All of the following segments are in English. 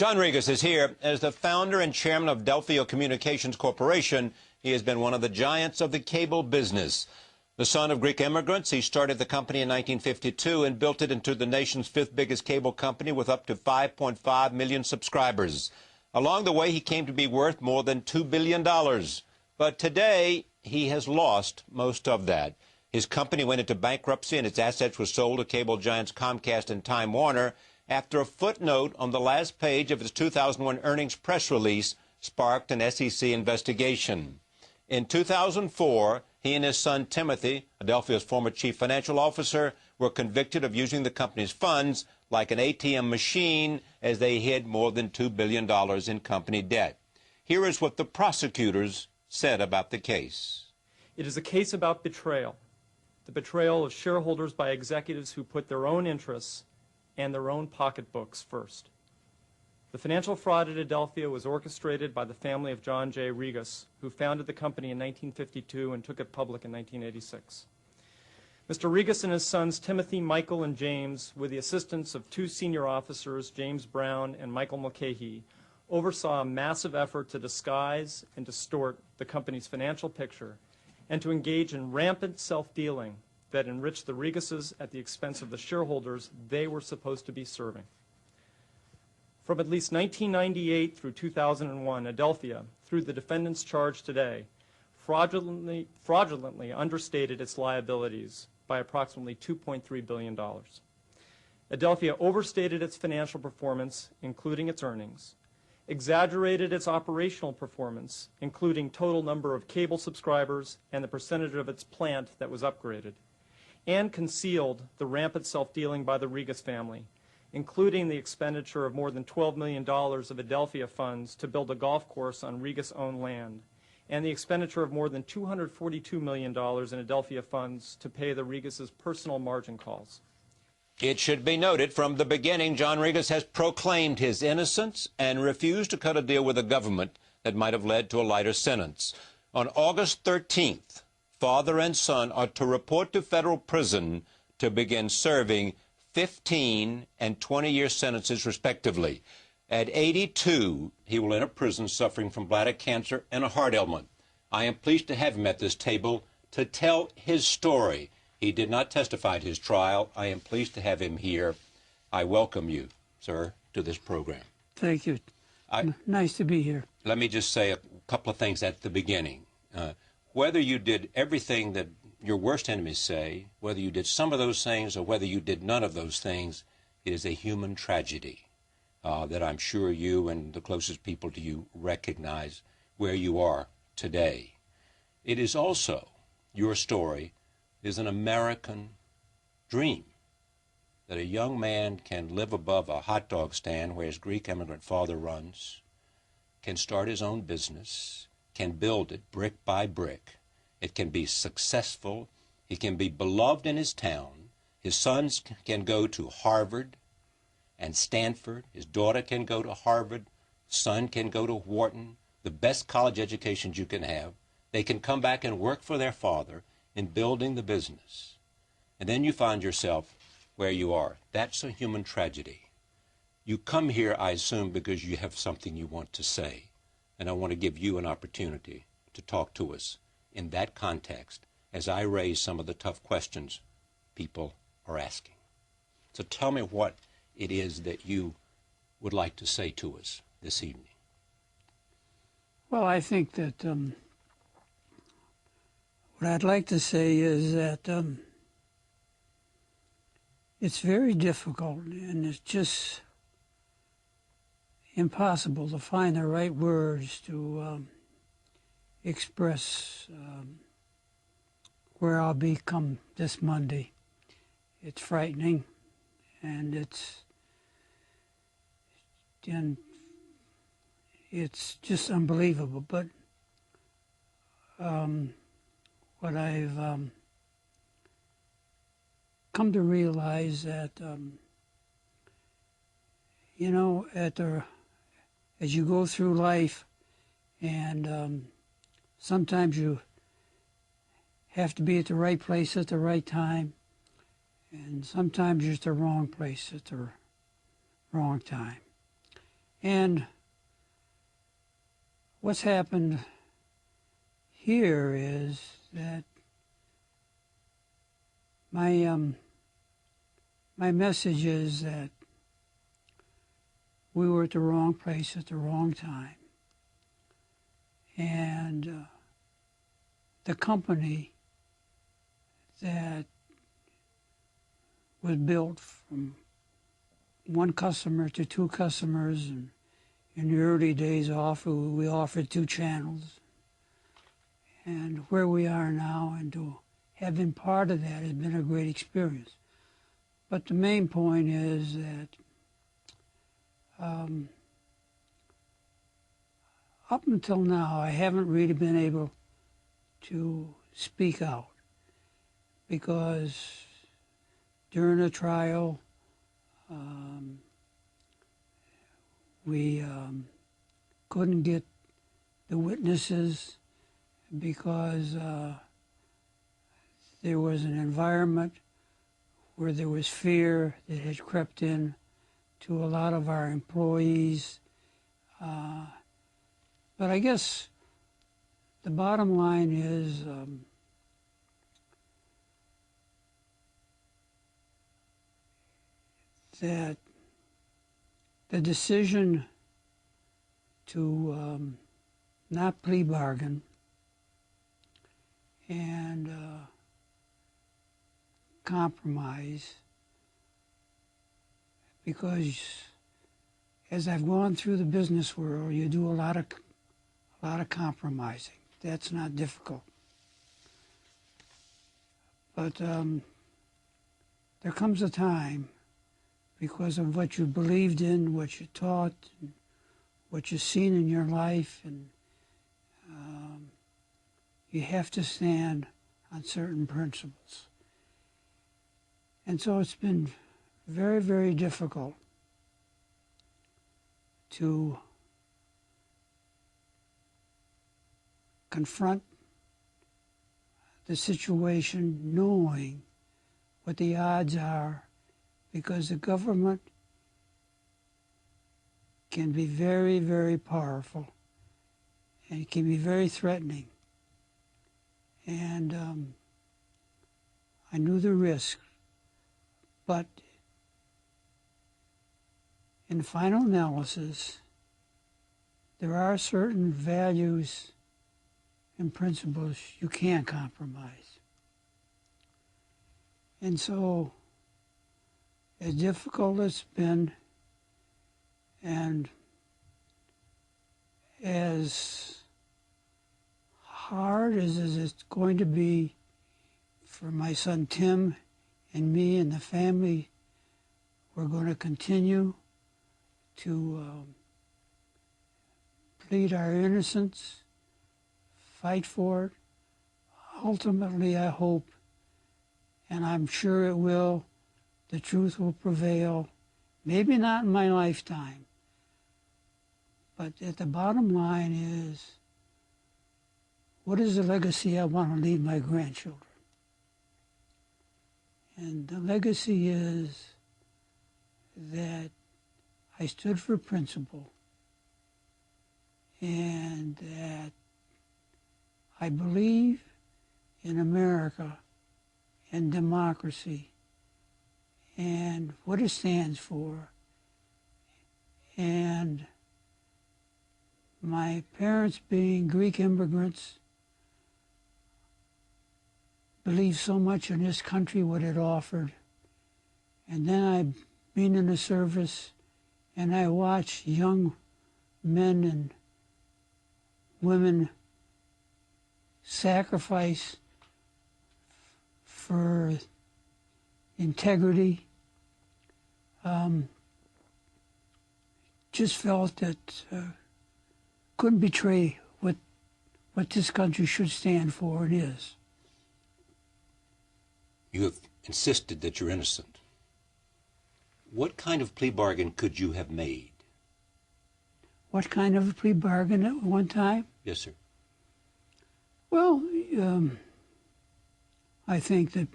John Rigas is here. As the founder and chairman of Delphia Communications Corporation, he has been one of the giants of the cable business. The son of Greek immigrants, he started the company in 1952 and built it into the nation's fifth biggest cable company with up to 5.5 million subscribers. Along the way, he came to be worth more than $2 billion. But today, he has lost most of that. His company went into bankruptcy and its assets were sold to cable giants Comcast and Time Warner after a footnote on the last page of his 2001 earnings press release sparked an SEC investigation. In 2004, he and his son Timothy, Adelphia's former chief financial officer, were convicted of using the company's funds like an ATM machine as they hid more than $2 billion in company debt. Here is what the prosecutors said about the case. It is a case about betrayal, the betrayal of shareholders by executives who put their own interests and their own pocketbooks first. The financial fraud at Adelphia was orchestrated by the family of John J. Rigas, who founded the company in 1952 and took it public in 1986. Mr. Rigas and his sons Timothy, Michael, and James, with the assistance of two senior officers, James Brown and Michael Mulcahy, oversaw a massive effort to disguise and distort the company's financial picture and to engage in rampant self-dealing that enriched the Rigases at the expense of the shareholders they were supposed to be serving. From at least 1998 through 2001, Adelphia, through the defendants charged today, fraudulently understated its liabilities by approximately $2.3 billion. Adelphia overstated its financial performance, including its earnings, exaggerated its operational performance, including total number of cable subscribers and the percentage of its plant that was upgraded, and concealed the rampant self-dealing by the Rigas family, including the expenditure of more than $12 million of Adelphia funds to build a golf course on Rigas-owned land, and the expenditure of more than $242 million in Adelphia funds to pay the Rigas' personal margin calls. It should be noted from the beginning, John Rigas has proclaimed his innocence and refused to cut a deal with the government that might have led to a lighter sentence. On August 13th, father and son are to report to federal prison to begin serving 15 and 20-year sentences, respectively. At 82, he will enter prison suffering from bladder cancer and a heart ailment. I am pleased to have him at this table to tell his story. He did not testify at his trial. I am pleased to have him here. I welcome you, sir, to this program. Thank you. Nice to be here. Let me just say a couple of things at the beginning. Whether you did everything that your worst enemies say, whether you did some of those things or whether you did none of those things, it is a human tragedy that I'm sure you and the closest people to you recognize where you are today. It is also, your story is an American dream, that a young man can live above a hot dog stand where his Greek immigrant father runs, can start his own business, can build it brick by brick. It can be successful. He can be beloved in his town. His sons can go to Harvard and Stanford. His daughter can go to Harvard. Son can go to Wharton, the best college educations you can have. They can come back and work for their father in building the business. And then you find yourself where you are. That's a human tragedy. You come here, I assume, because you have something you want to say. And I want to give you an opportunity to talk to us in that context as I raise some of the tough questions people are asking. So tell me what it is that you would like to say to us this evening. Well, I think that what I'd like to say is that it's very difficult and it's just impossible to find the right words to express where I'll be come this Monday. It's frightening, and it's just unbelievable. But what I've come to realize that you know, as you go through life, and sometimes you have to be at the right place at the right time, and sometimes you're at the wrong place at the wrong time. And what's happened here is that my message is that we were at the wrong place at the wrong time. And the company that was built from one customer to two customers, and in the early days we offered 2 channels. And where we are now, and to have been part of that has been a great experience. But the main point is that up until now, I haven't really been able to speak out, because during the trial, we couldn't get the witnesses because there was an environment where there was fear that had crept in to a lot of our employees. But I guess the bottom line is that the decision to not plea bargain and compromise, because as I've gone through the business world, you do a lot of compromising. That's not difficult. But there comes a time, because of what you believed in, what you taught, and what you've seen in your life, and you have to stand on certain principles. And so it's been very, very difficult to confront the situation knowing what the odds are, because the government can be very, very powerful, and it can be very threatening. And I knew the risk, but in final analysis, there are certain values and principles you can't compromise. And so, as difficult as it's been, and as hard as it's going to be for my son Tim and me and the family, we're going to continue to plead our innocence, fight for it. Ultimately, I hope, and I'm sure it will, the truth will prevail. Maybe not in my lifetime, but at the bottom line is, what is the legacy I want to leave my grandchildren? And the legacy is that I stood for principle, and that I believe in America and democracy and what it stands for. And my parents, being Greek immigrants, believed so much in this country, what it offered. And then I've been in the service, and I watched young men and women sacrifice for integrity. Just felt that couldn't betray what this country should stand for and is. You have insisted that you're innocent. What kind of plea bargain could you have made? What kind of a plea bargain at one time? Yes, sir. Well, I think that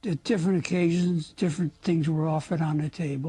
at different occasions, different things were offered on the table.